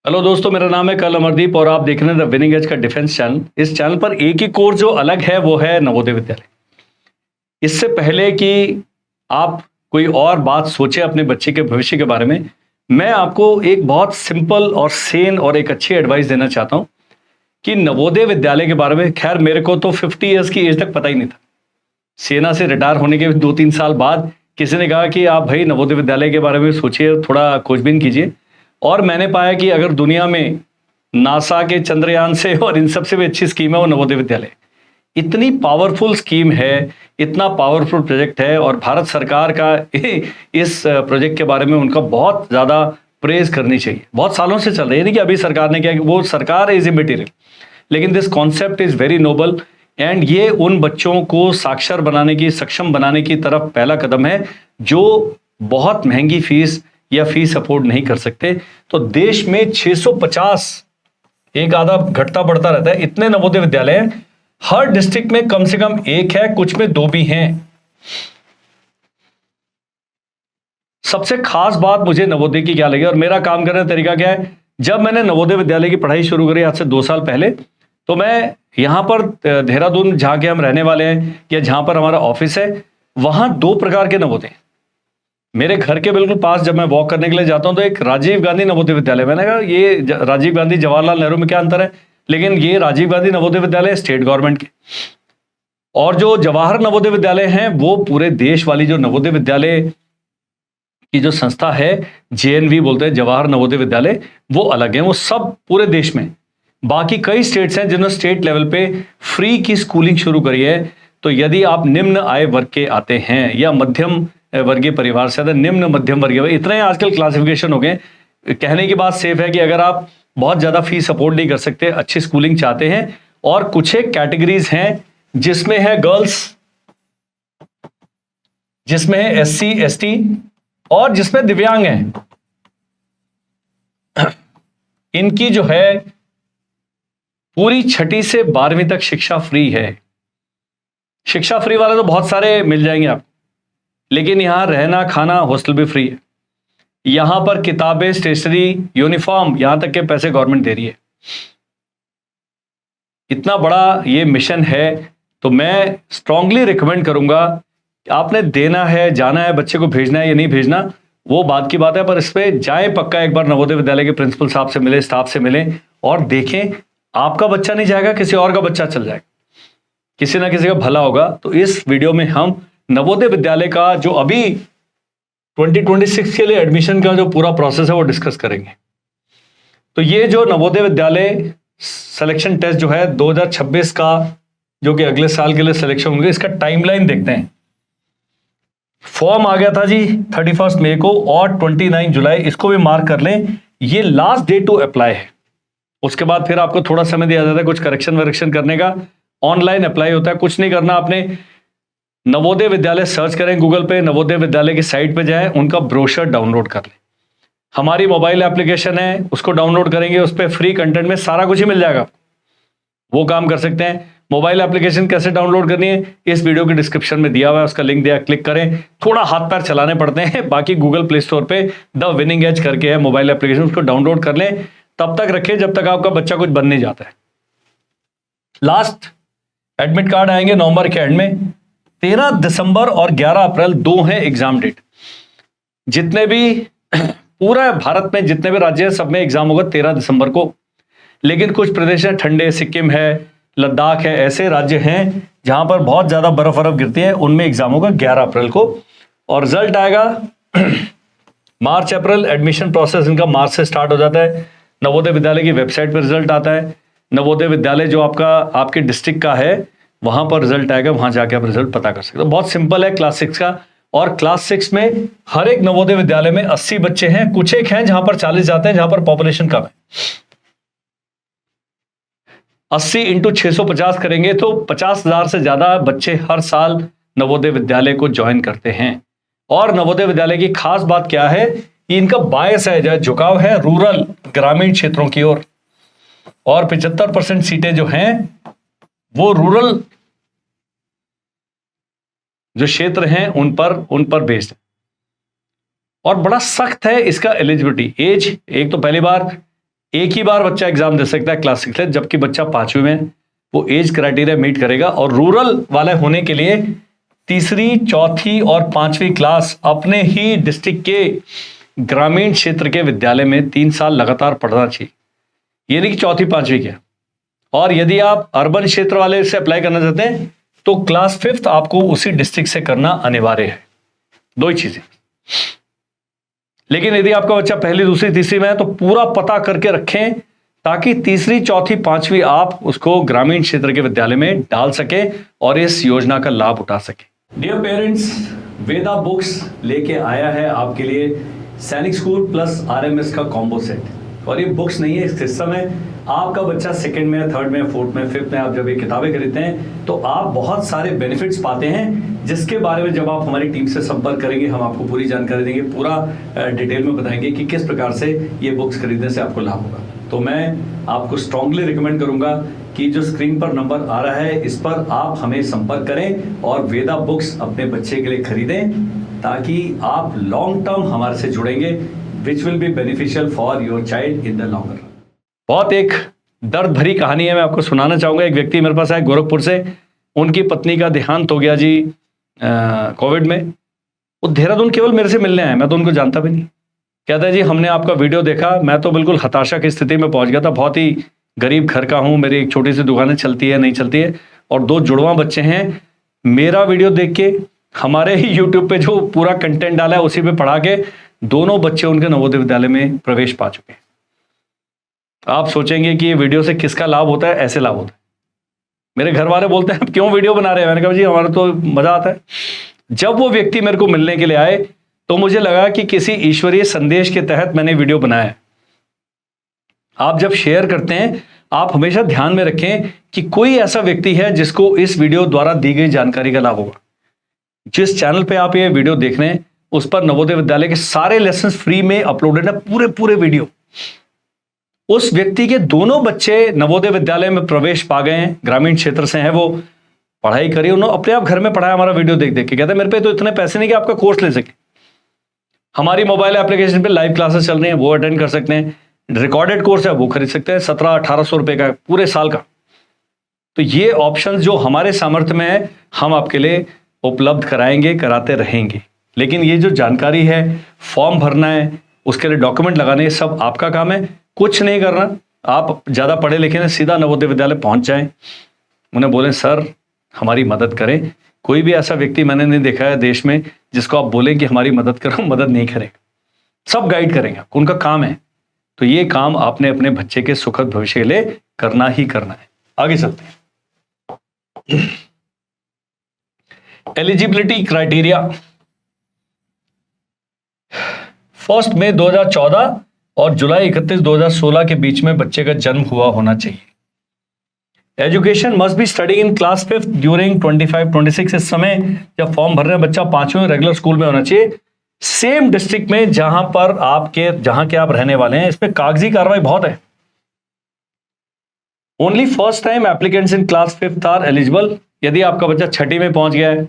Hello दोस्तों, मेरा नाम है कल अमरदीप और आप देख रहे हैं द विनिंग एज का डिफेंस चैनल। इस चैनल पर एक ही कोर्स जो अलग है वो है नवोदय विद्यालय। इससे पहले कि आप कोई और बात सोचें अपने बच्चे के भविष्य के बारे में, मैं आपको एक बहुत सिंपल और सेन और एक अच्छी एडवाइस देना चाहता हूं कि नवोदय विद्यालय के बारे में। खैर, मेरे को तो 50 ईयर्स की एज तक पता ही नहीं था। सेना से रिटायर होने के 2-3 साल बाद किसी ने कहा कि आप भाई नवोदय विद्यालय के बारे में सोचिए, थोड़ा खोजबीन कीजिए। और मैंने पाया कि अगर दुनिया में नासा के चंद्रयान से और इन सबसे भी अच्छी स्कीम है वो नवोदय विद्यालय। इतनी पावरफुल स्कीम है, इतना पावरफुल प्रोजेक्ट है और भारत सरकार का इस प्रोजेक्ट के बारे में उनका बहुत ज़्यादा प्रेज करनी चाहिए। बहुत सालों से चल रही है, नहीं कि अभी सरकार ने किया, कि वो सरकार इज इमेटीरियल, लेकिन this concept is very noble and ये उन बच्चों को साक्षर बनाने की, सक्षम बनाने की तरफ पहला कदम है जो बहुत महंगी फीस या फीस अफोर्ड नहीं कर सकते। तो देश में 650, एक आधा घटता बढ़ता रहता है, इतने नवोदय विद्यालय हैं। हर डिस्ट्रिक्ट में कम से कम एक है, कुछ में 2 भी हैं। सबसे खास बात मुझे नवोदय की क्या लगी और मेरा काम करने का तरीका क्या है, जब मैंने नवोदय विद्यालय की पढ़ाई शुरू करी आज से 2 साल पहले, तो मैं यहां पर देहरादून जहां के हम रहने वाले हैं या जहां पर हमारा ऑफिस है, वहां 2 प्रकार के नवोदय। मेरे घर के बिल्कुल पास जब मैं वॉक करने के लिए जाता हूं तो एक राजीव गांधी नवोदय विद्यालय, मैंने कहा ये राजीव गांधी जवाहरलाल नेहरू में क्या अंतर है, लेकिन ये राजीव गांधी नवोदय विद्यालय स्टेट गवर्नमेंट के, और जो जवाहर नवोदय विद्यालय हैं वो पूरे देश वाली जो नवोदय विद्यालय की जो संस्था है, जेएनवी बोलते हैं, जवाहर नवोदय विद्यालय, वो अलग है। वो सब पूरे देश में, बाकी कई स्टेट्स हैं जिन्होंने स्टेट लेवल पे फ्री की स्कूलिंग शुरू करी है। तो यदि आप निम्न आय वर्ग के आते हैं या मध्यम वर्गीय परिवार से, निम्न मध्यम वर्गीय, इतने आजकल क्लासिफिकेशन हो गए। कहने की बात सेफ है कि अगर आप बहुत ज्यादा फीस सपोर्ट नहीं कर सकते, अच्छी स्कूलिंग चाहते हैं, और कुछ एक कैटेगरीज हैं जिसमें है गर्ल्स, जिसमें है एससी एसटी और जिसमें दिव्यांग हैं, इनकी जो है पूरी 6ठी से 12वीं तक शिक्षा फ्री है। शिक्षा फ्री वाले तो बहुत सारे मिल जाएंगे आप, लेकिन यहां रहना खाना हॉस्टल भी फ्री है। यहां पर किताबें, स्टेशनरी, यूनिफॉर्म, यहां तक के पैसे गवर्नमेंट दे रही है। इतना बड़ा ये मिशन है, तो मैं स्ट्रांगली रिकमेंड करूंगा, आपने देना है, जाना है, बच्चे को भेजना है या नहीं भेजना वो बात की बात है, पर इस पे जाए पक्का, एक बार नवोदय विद्यालय के प्रिंसिपल साहब से मिले, स्टाफ से मिले और देखें। आपका बच्चा नहीं जाएगा, किसी और का बच्चा चल जाएगा, किसी ना किसी का भला होगा। तो इस वीडियो में हम नवोदय विद्यालय का जो अभी 2026 के लिए एडमिशन का जो पूरा प्रोसेस है वो डिस्कस करेंगे। तो ये जो नवोदय विद्यालय सिलेक्शन टेस्ट जो है 2026 का, जो कि अगले साल के लिए सिलेक्शन होंगे, इसका टाइमलाइन देखते हैं। फॉर्म आ गया था जी 31 मई को और 29 जुलाई, इसको भी मार्क कर लें, ये लास्ट डेट टू अप्लाई है। उसके बाद फिर आपको थोड़ा समय दिया जाता है कुछ करेक्शन वरेक्शन करने का। ऑनलाइन अप्लाई होता है, कुछ नहीं करना आपने। नवोदय विद्यालय सर्च करें गूगल पे, नवोदय विद्यालय की साइट पे जाएं, उनका ब्रोशर डाउनलोड कर लें। हमारी मोबाइल एप्लीकेशन है, उसको डाउनलोड करेंगे, उस पर फ्री कंटेंट में सारा कुछ ही मिल जाएगा, वो काम कर सकते हैं। मोबाइल एप्लीकेशन कैसे डाउनलोड करनी है इस वीडियो के डिस्क्रिप्शन में दिया हुआ है, उसका लिंक दिया, क्लिक करें। थोड़ा हाथ पैर चलाने पड़ते हैं, बाकी गूगल प्ले स्टोर पे द विनिंग एज करके है मोबाइल एप्लीकेशन, उसको डाउनलोड कर लें। तब तक रखें जब तक आपका बच्चा कुछ बन नहीं जाता है। लास्ट एडमिट कार्ड आएंगे नवंबर के एंड में। 13 दिसंबर और 11 अप्रैल 2 हैं एग्जाम डेट। जितने भी पूरा भारत में जितने भी राज्य हैं सब में एग्जाम होगा 13 दिसंबर को, लेकिन कुछ प्रदेश हैं ठंडे, सिक्किम है, लद्दाख है, ऐसे राज्य हैं जहां पर बहुत ज्यादा बर्फ गिरती है, उनमें एग्जाम होगा 11 अप्रैल को। और रिजल्ट आएगा मार्च अप्रैल। एडमिशन प्रोसेस इनका मार्च से स्टार्ट हो जाता है। नवोदय विद्यालय की वेबसाइट पर रिजल्ट आता है। नवोदय विद्यालय जो आपका आपके डिस्ट्रिक्ट का है वहां पर रिजल्ट आएगा, वहां जाके आप रिजल्ट पता कर सकते हो। बहुत सिंपल है क्लास 6 का। और क्लास 6 में हर एक नवोदय विद्यालय में 80 बच्चे हैं, कुछ एक हैं जहां पर 40 जाते हैं, जहां पर पॉपुलेशन कम है। 80 इंटू 650 करेंगे तो 50,000 से ज्यादा बच्चे हर साल नवोदय विद्यालय को ज्वाइन करते हैं। और नवोदय विद्यालय की खास बात क्या है, कि इनका बायस है, जो झुकाव है रूरल, ग्रामीण क्षेत्रों की ओर, और 75% सीटें जो हैं वो रूरल जो क्षेत्र हैं उन पर बेस्ड है। और बड़ा सख्त है इसका एलिजिबिलिटी एज। एक तो पहली बार एक ही बार बच्चा एग्जाम दे सकता है क्लास 6 जबकि बच्चा 5वीं में वो एज क्राइटेरिया मीट करेगा। और रूरल वाले होने के लिए तीसरी, चौथी और 5वीं क्लास अपने ही डिस्ट्रिक्ट के ग्रामीण क्षेत्र के विद्यालय में 3 साल लगातार पढ़ना चाहिए, ये नहीं कि चौथी 5वीं के। और यदि आप अर्बन क्षेत्र वाले से अप्लाई करना चाहते हैं तो क्लास 5th आपको उसी डिस्ट्रिक्ट से करना अनिवार्य है। दो ही चीजें। लेकिन यदि आपका बच्चा पहली, दूसरी, तीसरी में है तो पूरा पता करके रखें ताकि तीसरी, चौथी, 5वीं आप उसको ग्रामीण क्षेत्र के विद्यालय में डाल सके और इस योजना का लाभ उठा सके। डियर पेरेंट्स, वेदा बुक्स लेके आया है आपके लिए सैनिक स्कूल प्लस RMS का कॉम्बो सेट। और ये बुक्स नहीं है, इस सिस्टम में आपका बच्चा 2nd में, 3rd में, 4th में, 5th में आप जब ये किताबें खरीदते हैं तो आप बहुत सारे बेनिफिट्स पाते हैं, जिसके बारे में जब आप हमारी टीम से संपर्क करेंगे हम आपको पूरी जानकारी देंगे, पूरा डिटेल में बताएंगे कि किस प्रकार से ये बुक्स खरीदने से आपको लाभ होगा। तो मैं आपको स्ट्रांगली रिकमेंड करूंगा कि जो स्क्रीन पर नंबर आ रहा है इस पर आप हमें संपर्क करें और वेदा बुक्स अपने बच्चे के लिए खरीदें ताकि आप लॉन्ग टर्म हमारे से जुड़ेंगे, which will be beneficial for your child in the long run. बहुत एक दर्द भरी कहानी है, मैं आपको सुनाना चाहूंगा। एक व्यक्ति मेरे पास आए गोरखपुर से, उनकी पत्नी का देहांत हो गया जी कोविड में। वो देहरादून केवल मेरे से मिलने आए, मैं तो उनको जानता भी नहीं। कहता है जी हमने आपका वीडियो देखा, मैं तो बिल्कुल हताशा की स्थिति में पहुंच गया था, बहुत ही गरीब घर का हूं, मेरी एक छोटी सी दुकानें चलती है नहीं चलती है और 2 जुड़वा बच्चे हैं। मेरा वीडियो देख के हमारे ही यूट्यूब पे जो पूरा कंटेंट डाला है उसी पे पढ़ा के दोनों बच्चे उनके नवोदय विद्यालय में प्रवेश पा चुके हैं। आप सोचेंगे कि ये वीडियो से किसका लाभ होता है? ऐसे लाभ होता है। मेरे घर वाले बोलते हैं क्यों वीडियो बना रहे हैं? मैंने कहा जी हमारा तो मजा आता है। जब वो व्यक्ति मेरे को मिलने के लिए आए तो मुझे लगा कि किसी ईश्वरीय संदेश के तहत मैंने वीडियो बनाया है। आप जब शेयर करते हैं आप हमेशा ध्यान में रखें कि कोई ऐसा व्यक्ति है जिसको इस वीडियो द्वारा दी गई जानकारी का लाभ होगा। जिस चैनल पे आप ये वीडियो देख रहे हैं उस पर नवोदय विद्यालय के सारे लेसन फ्री में अपलोडेड है, पूरे वीडियो। उस व्यक्ति के दोनों बच्चे नवोदय विद्यालय में प्रवेश पा गए हैं, ग्रामीण क्षेत्र से हैं, वो पढ़ाई करी, उन्होंने अपने आप घर में पढ़ाया हमारा वीडियो देख देख के। कहते हैं मेरे पे तो इतने पैसे नहीं कि आपका कोर्स ले सके। हमारी मोबाइल एप्लीकेशन पे लाइव क्लासेस चल रही हैं, वो अटेंड कर सकते हैं। रिकॉर्डेड कोर्स है वो खरीद सकते हैं, 1700-1800 रुपए का पूरे साल का। तो ये ऑप्शंस जो हमारे सामर्थ्य में है हम आपके लिए उपलब्ध कराएंगे, कराते रहेंगे। लेकिन ये जो जानकारी है, फॉर्म भरना है, उसके लिए डॉक्यूमेंट लगाने, ये सब आपका काम है, कुछ नहीं करना। आप ज्यादा पढ़े लिखे हैं, सीधा नवोदय विद्यालय पहुंच जाएं, उन्हें बोलें सर हमारी मदद करें। कोई भी ऐसा व्यक्ति मैंने नहीं देखा है देश में जिसको आप बोलें कि हमारी मदद करो, मदद नहीं करेगा। सब गाइड करेंगे, उनका काम है। तो ये काम आपने अपने बच्चे के सुखद भविष्य के लिए करना ही करना है। आगे चलते हैं। एलिजिबिलिटी क्राइटेरिया 1 मई 2014 और जुलाई 31, 2016 के बीच में बच्चे का जन्म हुआ होना चाहिए। Education must be study in class 5th during 25-26। इस समय जब फॉर्म भर रहे हैं बच्चा 5वीं रेगुलर स्कूल में होना चाहिए, सेम डिस्ट्रिक्ट में जहां के आप रहने वाले हैं। इस पे कागजी कार्रवाई बहुत है। Only first time applicants in class 5th are eligible. यदि आपका बच्चा 6ठी में पहुंच गया है,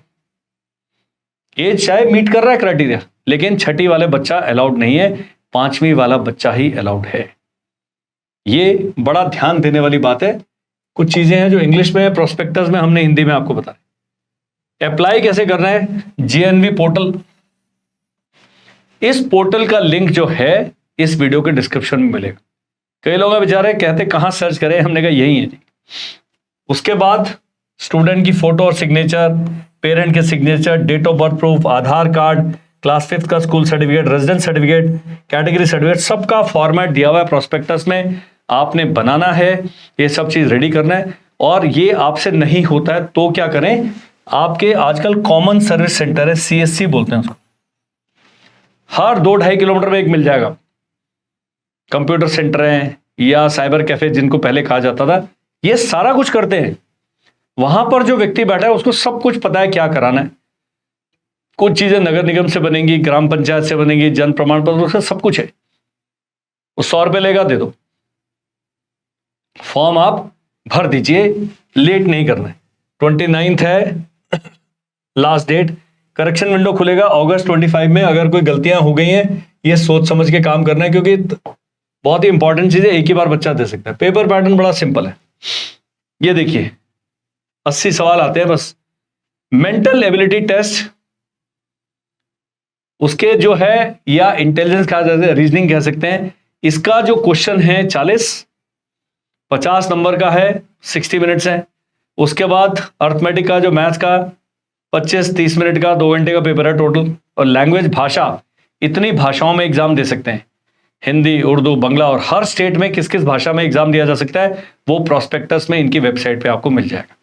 एज चाहे मीट कर रहा है क्राइटेरिया, लेकिन 6ठी वाले बच्चा अलाउड नहीं है, 5वीं वाला बच्चा ही अलाउड है। ये बड़ा ध्यान देने वाली बात है। कुछ चीजें हैं जो इंग्लिश में, प्रोस्पेक्टस में, हमने हिंदी में आपको बताया। अप्लाई कैसे करना है? JNV portal. इस पोर्टल का लिंक जो है इस वीडियो के डिस्क्रिप्शन में मिलेगा। कई लोग बेचारे कहते कहां सर्च करें, हमने कहा यही है जी। उसके बाद स्टूडेंट की फोटो और सिग्नेचर, पेरेंट के signature, date of birth proof, Aadhaar card, class 5th का school certificate, residence certificate, category certificate, सबका फॉर्मेट दिया हुआ है प्रोस्पेक्टस में। आपने बनाना है, ये सब चीज रेडी करना है। और ये आपसे नहीं होता है तो क्या करें? आपके आजकल कॉमन सर्विस सेंटर है, CSC बोलते हैं उसको, हर 2-2.5 किलोमीटर में एक मिल जाएगा। कंप्यूटर सेंटर है या साइबर कैफे जिनको पहले कहा जाता था, ये सारा कुछ करते हैं। वहां पर जो व्यक्ति बैठा है उसको सब कुछ पता है क्या कराना है। कुछ चीजें नगर निगम से बनेंगी, ग्राम पंचायत से बनेंगी, जन प्रमाण पत्र, सब कुछ है। वो 100 रुपये लेगा, दे दो, फॉर्म आप भर दीजिए, लेट नहीं करना है। 29 है लास्ट डेट। करेक्शन विंडो खुलेगा अगस्त 25 में। अगर कोई गलतियां हो गई हैं, ये सोच समझ के काम करना है, क्योंकि बहुत ही इंपॉर्टेंट चीज है, एक ही बार बच्चा दे सकता है। पेपर पैटर्न बड़ा सिंपल है, ये देखिए 80 सवाल आते हैं बस। मेंटल एबिलिटी टेस्ट, उसके जो है, या इंटेलिजेंस कहा जाता है, रीजनिंग कह सकते हैं, इसका जो क्वेश्चन है 50 नंबर का है, 60 मिनट्स है। उसके बाद अर्थमेटिक का जो मैथ्स का 25-30 मिनट का 2 घंटे का पेपर है टोटल। और लैंग्वेज भाषा, इतनी भाषाओं में एग्जाम दे सकते हैं, हिंदी, उर्दू, बांग्ला, और हर स्टेट में किस किस भाषा में एग्जाम दिया जा सकता है वो प्रॉस्पेक्टस में इनकी वेबसाइट पे आपको मिल जाएगा।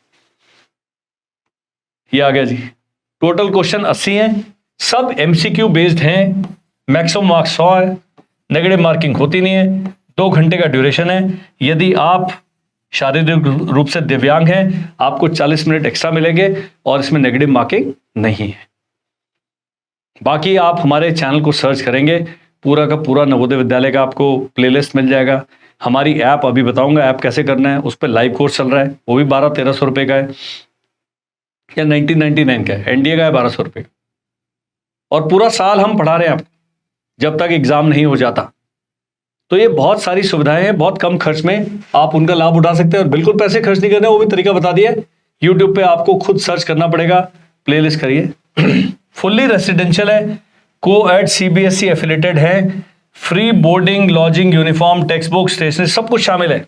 ये आ गया जी। टोटल क्वेश्चन 80 हैं, सब एमसीक्यू बेस्ड हैं, मैक्सिमम मार्क्स 100 है, नेगेटिव मार्किंग होती नहीं है, 2 घंटे का ड्यूरेशन है। यदि आप शारीरिक रूप से दिव्यांग हैं आपको 40 मिनट एक्स्ट्रा मिलेंगे, और इसमें नेगेटिव मार्किंग नहीं है। बाकी आप हमारे चैनल को सर्च करेंगे, पूरा का पूरा नवोदय विद्यालय का आपको प्लेलिस्ट मिल जाएगा। हमारी ऐप अभी बताऊंगा ऐप कैसे करना है, उस पर लाइव कोर्स चल रहा है, वो भी 1200-1300 रुपए का है, या 1999 का है, एनडीए का है 1200 रुपए। और पूरा साल हम पढ़ा रहे हैं आपको, जब तक एग्जाम नहीं हो जाता। तो ये बहुत सारी सुविधाएं हैं, बहुत कम खर्च में आप उनका लाभ उठा सकते हैं, और बिल्कुल पैसे खर्च नहीं करने, वो भी तरीका बता दिया। यूट्यूब पे आपको खुद सर्च करना पड़ेगा, प्लेलिस्ट करिए। फुल्ली रेसिडेंशियल है, को-एड सीबीएसई एफिलेटेड है, free boarding, lodging, uniform, textbook, stationery सब कुछ शामिल है।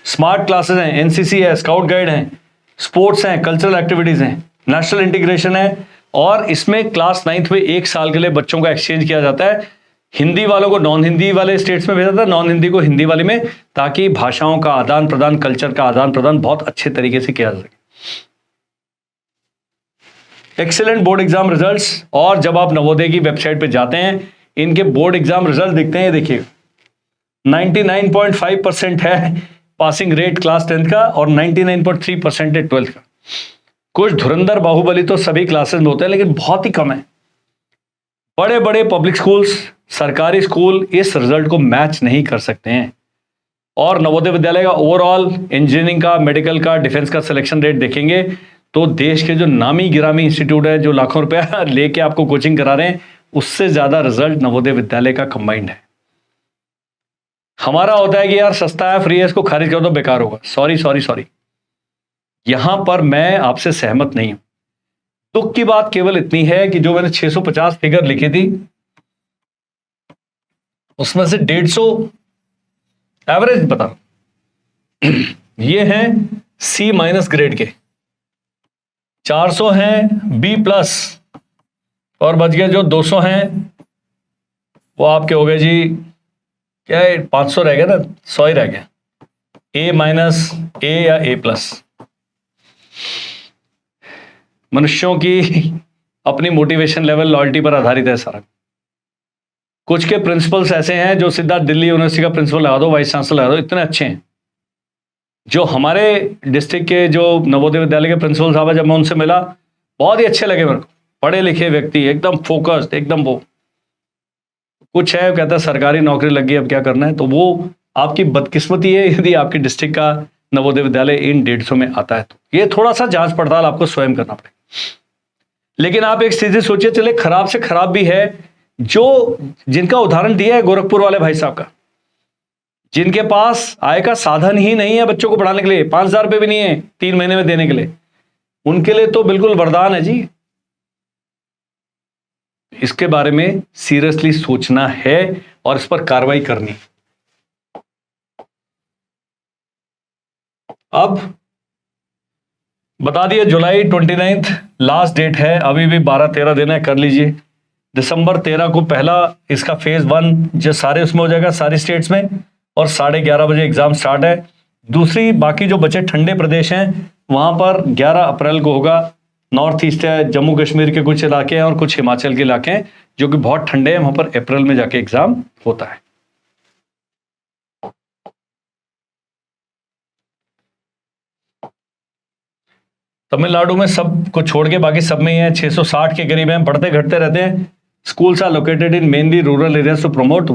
स्मार्ट क्लासेस हैं, एनसीसी है, स्काउट गाइड हैं, स्पोर्ट्स हैं, कल्चरल एक्टिविटीज हैं, नेशनल इंटीग्रेशन है, और इसमें क्लास 9th में 1 साल के लिए बच्चों का एक्सचेंज किया जाता है। हिंदी वालों को नॉन हिंदी वाले स्टेट्स में भेजा जाता है, नॉन हिंदी को हिंदी वाले में, ताकि भाषाओं का आदान प्रदान, कल्चर का आदान प्रदान बहुत अच्छे तरीके से किया जा सके। एक्सीलेंट बोर्ड एग्जाम रिजल्ट्स, और जब आप नवोदय की वेबसाइट पे जाते हैं इनके बोर्ड एग्जाम रिजल्ट दिखते हैं, देखिए 99.5% है पासिंग रेट क्लास 10th का, और 99.3% है 12th का। कुछ धुरंधर बाहुबली तो सभी क्लासेस में होते हैं, लेकिन बहुत ही कम है। बड़े बड़े पब्लिक स्कूल्स, सरकारी स्कूल इस रिजल्ट को मैच नहीं कर सकते हैं। और नवोदय विद्यालय का ओवरऑल इंजीनियरिंग का, मेडिकल का, डिफेंस का सिलेक्शन रेट देखेंगे तो देश के जो नामी गिरामी इंस्टीट्यूट है, जो लाखों रुपया लेके आपको कोचिंग करा रहे हैं, उससे ज्यादा रिजल्ट नवोदय विद्यालय का कंबाइंड है। हमारा होता है कि यार सस्ता है, फ्री है, इसको खारिज कर दो, बेकार होगा। सॉरी सॉरी सॉरी, यहां पर मैं आपसे सहमत नहीं हूं। दुख की बात केवल इतनी है कि जो मैंने 650 फिगर लिखी थी उसमें से 150 एवरेज बता ये हैं C- ग्रेड के, 400 हैं B+, और बच गए जो 200 हैं वो आपके हो गए जी, क्या है, 500 रह गया ना, 100 ही रह गया, A- या A+। मनुष्यों की अपनी मोटिवेशन लेवल, लॉयल्टी पर आधारित है सारा। कुछ के प्रिंसिपल्स ऐसे हैं जो सीधा दिल्ली यूनिवर्सिटी का प्रिंसिपल लगा दो, वाइस चांसलर लगा दो, इतने अच्छे हैं। जो हमारे डिस्ट्रिक्ट के जो नवोदय विद्यालय के प्रिंसिपल साहब है, जब मैं उनसे मिला बहुत ही अच्छे लगे मेरे को, पढ़े लिखे व्यक्ति, एकदम फोकस्ड, एकदम वो। कुछ है कहता है सरकारी नौकरी लग गई अब क्या करना है, तो वो आपकी बदकिस्मती है यदि आपके डिस्ट्रिक्ट का नवोदय विद्यालय इन 150 में आता है। तो ये थोड़ा सा जांच पड़ताल आपको स्वयं करना पड़ेगा। लेकिन आप एक चीज सोचिए, चले खराब से खराब भी है, जो जिनका उदाहरण दिया है गोरखपुर वाले भाई साहब का, जिनके पास आय का साधन ही नहीं है बच्चों को पढ़ाने के लिए, 5,000 रुपए भी नहीं है 3 महीने में देने के लिए, उनके लिए तो बिल्कुल वरदान है जी। इसके बारे में सीरियसली सोचना है और इस पर कार्रवाई करनी। अब बता दिया, जुलाई 29 लास्ट डेट है, अभी भी 12-13 दिन है, कर लीजिए। दिसंबर 13 को पहला इसका फेज 1 जो सारे उसमें हो जाएगा, सारी स्टेट्स में, और 11:30 बजे एग्जाम स्टार्ट है। दूसरी बाकी जो बचे ठंडे प्रदेश हैं वहां पर 11 अप्रैल को होगा। नॉर्थ ईस्ट है, जम्मू कश्मीर के कुछ इलाके हैं और कुछ हिमाचल के इलाके हैं जो कि बहुत ठंडे हैं, वहां पर अप्रैल में जाके एग्जाम होता है। तमिलनाडु में सब को छोड़ के बाकी सब में ही है, 660 के करीब हैं, बढ़ते घटते रहते हैं। Schools are located in mainly rural areas to promote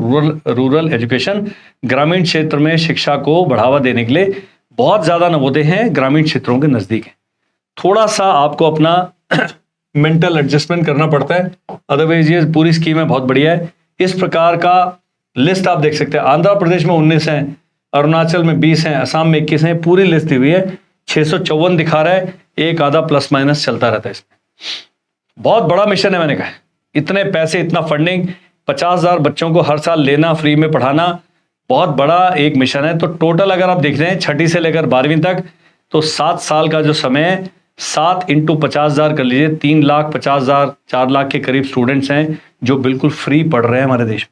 rural education. ग्रामीण क्षेत्र में शिक्षा को बढ़ावा देने के लिए बहुत ज्यादा नवोदय हैं, ग्रामीण क्षेत्रों के नजदीक है। थोड़ा सा आपको अपना मेंटल एडजस्टमेंट करना पड़ता है, अदरवाइज ये पूरी स्कीम है बहुत बढ़िया है। इस प्रकार का लिस्ट आप देख सकते हैं। आंध्र प्रदेश में 19 हैं, अरुणाचल में 20 हैं, असम में 21 हैं, पूरी लिस्ट दी हुई है। 654 दिखा रहा है, एक आधा प्लस माइनस चलता रहता है इसमें। बहुत बड़ा मिशन है, मैंने कहा इतने पैसे, इतना फंडिंग, 50,000 बच्चों को हर साल लेना, फ्री में पढ़ाना, बहुत बड़ा एक मिशन है। तो टोटल अगर आप देख रहे हैं 6ठी से लेकर 12वीं तक, तो 7 साल का जो समय है, 7 इंटू 50,000 कर लीजिए, 3,50,000 4 लाख के करीब स्टूडेंट्स हैं जो बिल्कुल फ्री पढ़ रहे हैं हमारे देश में।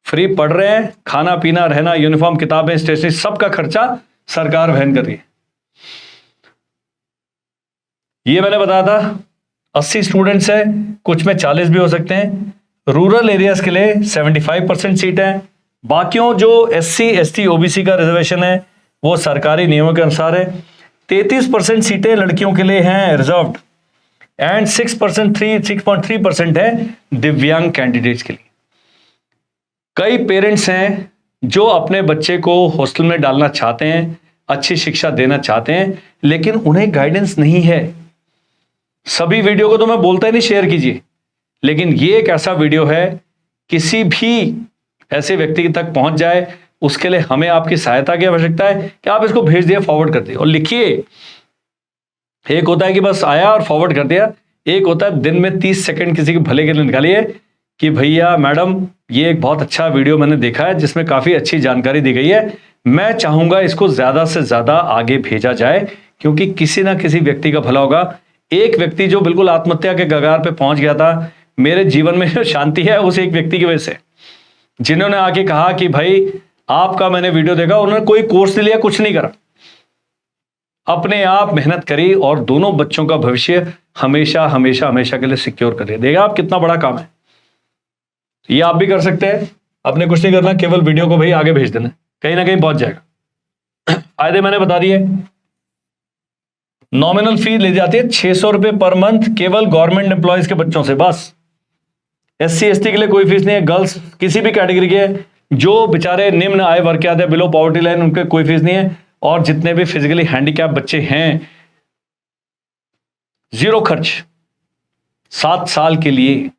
फ्री पढ़ रहे हैं, खाना पीना रहना, यूनिफॉर्म, किताबें, स्टेशनरी, सबका खर्चा सरकार वहन कर रही है। ये मैंने बताया था 80 स्टूडेंट्स है, कुछ में 40 भी हो सकते हैं। रूरल एरियाज के लिए 75% सीट है। बाकियों जो SC ST OBC का रिजर्वेशन है वो सरकारी नियमों के अनुसार है। 33% सीटें लड़कियों के लिए हैं रिजर्व्ड, एंड 6.3% है दिव्यांग कैंडिडेट्स के लिए। कई पेरेंट्स हैं जो अपने बच्चे को हॉस्टल में डालना चाहते हैं, अच्छी शिक्षा देना चाहते हैं, लेकिन उन्हें गाइडेंस नहीं है। सभी वीडियो को तो मैं बोलता ही नहीं शेयर कीजिए, लेकिन ये एक ऐसा वीडियो है, किसी भी ऐसे व्यक्ति तक पहुंच जाए, उसके लिए हमें आपकी सहायता की आवश्यकता है कि आप इसको भेज दिए, फॉरवर्ड कर दिए और लिखिए। एक होता है कि बस आया और फॉरवर्ड कर दिया, एक होता है दिन में 30 सेकंड किसी के भले के लिए निकालिए कि भैया मैडम ये एक बहुत अच्छा वीडियो मैंने देखा है जिसमें काफी अच्छी जानकारी दी गई है, मैं चाहूंगा इसको ज्यादा से ज्यादा आगे भेजा जाए, क्योंकि किसी ना किसी व्यक्ति का भला होगा। एक व्यक्ति जो बिल्कुल आत्महत्या के कगार पे पहुंच गया था, मेरे जीवन में जो शांति है उस एक व्यक्ति की वजह से, जिन्होंने आके कहा कि भाई आपका मैंने वीडियो देखा, उन्होंने कोई कोर्स नहीं लिया, कुछ नहीं करा, अपने आप मेहनत करी और दोनों बच्चों का भविष्य हमेशा हमेशा हमेशा के लिए सिक्योर कर दिया। देखा आप कितना बड़ा काम है। ये आप भी कर सकते हैं, आपने कुछ नहीं करना, केवल वीडियो को भाई आगे भेज देना, कहीं ना कहीं पहुंच जाएगा। फायदे मैंने बता दिए। नॉमिनल फी ली जाती है 600 रुपए पर मंथ, केवल गवर्नमेंट एम्प्लॉयज के बच्चों से बस। SC ST के लिए कोई फीस नहीं है, गर्ल्स किसी भी कैटेगरी के जो बेचारे निम्न आय वर्ग के आते हैं, बिलो पॉवर्टी लाइन, उनके कोई फीस नहीं है। और जितने भी फिजिकली हैंडीकैप बच्चे हैं, 0 खर्च 7 साल के लिए।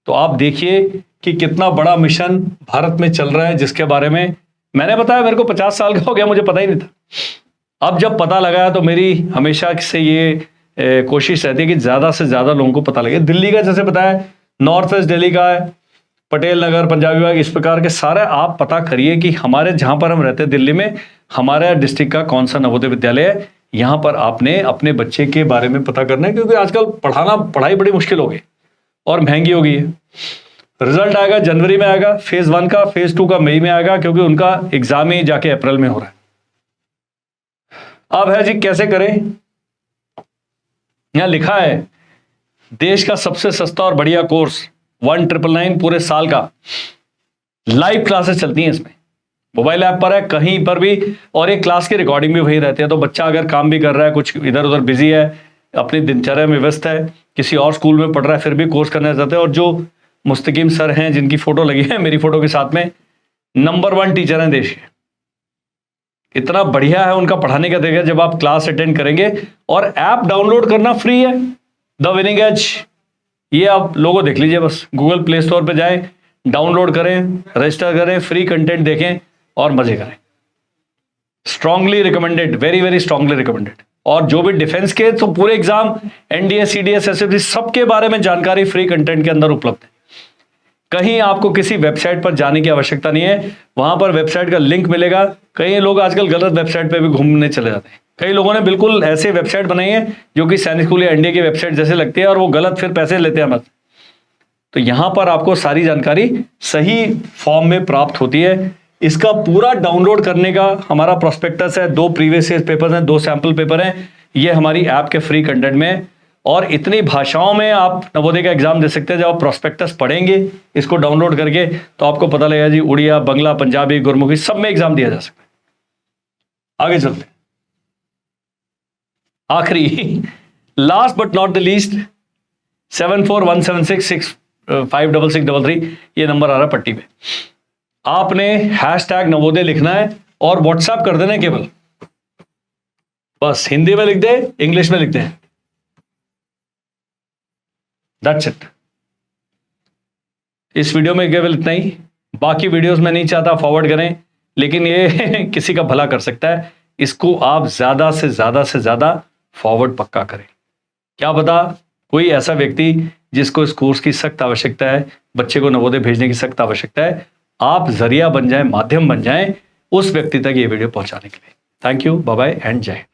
तो आप देखिए कि कितना बड़ा मिशन भारत में चल रहा है, जिसके बारे में मैंने बताया, मेरे को 50 साल का हो गया, मुझे पता ही नहीं था। अब जब पता लगा तो मेरी हमेशा से ये कोशिश रहती है कि ज्यादा से ज्यादा लोगों को पता लगे। दिल्ली का जैसे बताया, नॉर्थ वेस्ट दिल्ली का है, पटेल नगर, पंजाबी बाग, इस प्रकार के सारे आप पता करिए कि हमारे जहां पर हम रहते हैं दिल्ली में, हमारे डिस्ट्रिक्ट का कौन सा नवोदय विद्यालय है। यहां पर आपने अपने बच्चे के बारे में पता करना है, क्योंकि आजकल पढ़ाई बड़ी मुश्किल हो गई और महंगी हो गई है। रिजल्ट आएगा जनवरी में आएगा, फेज 1 का, फेज 2 का मई में आएगा, क्योंकि उनका एग्जाम ही जाके अप्रैल में हो रहा है। अब है जी कैसे करें, यहां लिखा है देश का सबसे सस्ता और बढ़िया कोर्स 1999 पूरे साल का, लाइव क्लासेस चलती हैं इसमें, मोबाइल ऐप पर है, कहीं पर भी, और एक क्लास की रिकॉर्डिंग भी वही रहती है। तो बच्चा अगर काम भी कर रहा है, कुछ इधर उधर बिजी है, अपनी दिनचर्या में व्यस्त है, किसी और स्कूल में पढ़ रहा है, फिर भी कोर्स करना चाहते हैं। और जो मुस्तकीम सर हैं जिनकी फोटो लगी है मेरी फोटो के साथ में, नंबर 1 टीचर हैं देश के, इतना बढ़िया है उनका पढ़ाने का तरीका। जब आप क्लास अटेंड करेंगे, और ऐप डाउनलोड करना फ्री है, द विनिंग एज, ये आप लोगों देख लीजिए, बस गूगल प्ले स्टोर पे जाएं, डाउनलोड करें, रजिस्टर करें, फ्री कंटेंट देखें और मजे करें। Strongly recommended, very very strongly recommended. और जो भी डिफेंस के तो पूरे एग्जाम, NDA CDS SFC सबके बारे में जानकारी फ्री कंटेंट के अंदर उपलब्ध है। कहीं आपको किसी वेबसाइट पर जाने की आवश्यकता नहीं है, वहां पर वेबसाइट का लिंक मिलेगा। कई लोग आजकल गलत वेबसाइट पे भी घूमने चले जाते हैं। कई लोगों ने बिल्कुल ऐसे वेबसाइट बनाई है जो कि सैनिक स्कूल या NDA की वेबसाइट जैसे लगती है, और वो गलत फिर पैसे लेते हैं मत। तो यहां पर आपको सारी जानकारी सही फॉर्म में प्राप्त होती है। इसका पूरा डाउनलोड करने का हमारा प्रोस्पेक्टस है, 2 प्रीवियस ईयर पेपर हैं, 2 सैंपल पेपर हैं, ये हमारी ऐप के फ्री कंटेंट में। और इतनी भाषाओं में आप नवोदय का एग्जाम दे सकते हैं। जब आप प्रोस्पेक्टस पढ़ेंगे इसको डाउनलोड करके, तो आपको पता लगेगा जी, उड़िया, बंगला, पंजाबी, गुरमुखी सब में एग्जाम दिया जा सकता है। आगे चलते हैं। आखिरी, last but not the least, 7417665633, ये नंबर आ रहा है पट्टी पे। आपने हैशटैग नवोदय लिखना है और व्हाट्सएप कर देना है केवल, बस हिंदी में लिख दे, इंग्लिश में लिख दे, दैट्स इट। इस वीडियो में केवल इतना ही, बाकी वीडियोस में नहीं चाहता फॉरवर्ड करें, लेकिन ये किसी का भला कर सकता है, इसको आप ज्यादा से ज्यादा फॉरवर्ड पक्का करें। क्या पता कोई ऐसा व्यक्ति जिसको इस कोर्स की सख्त आवश्यकता है, बच्चे को नवोदय भेजने की सख्त आवश्यकता है, आप जरिया बन जाएं, माध्यम बन जाएं उस व्यक्ति तक ये वीडियो पहुंचाने के लिए। Thank you, bye bye and जय हिंद।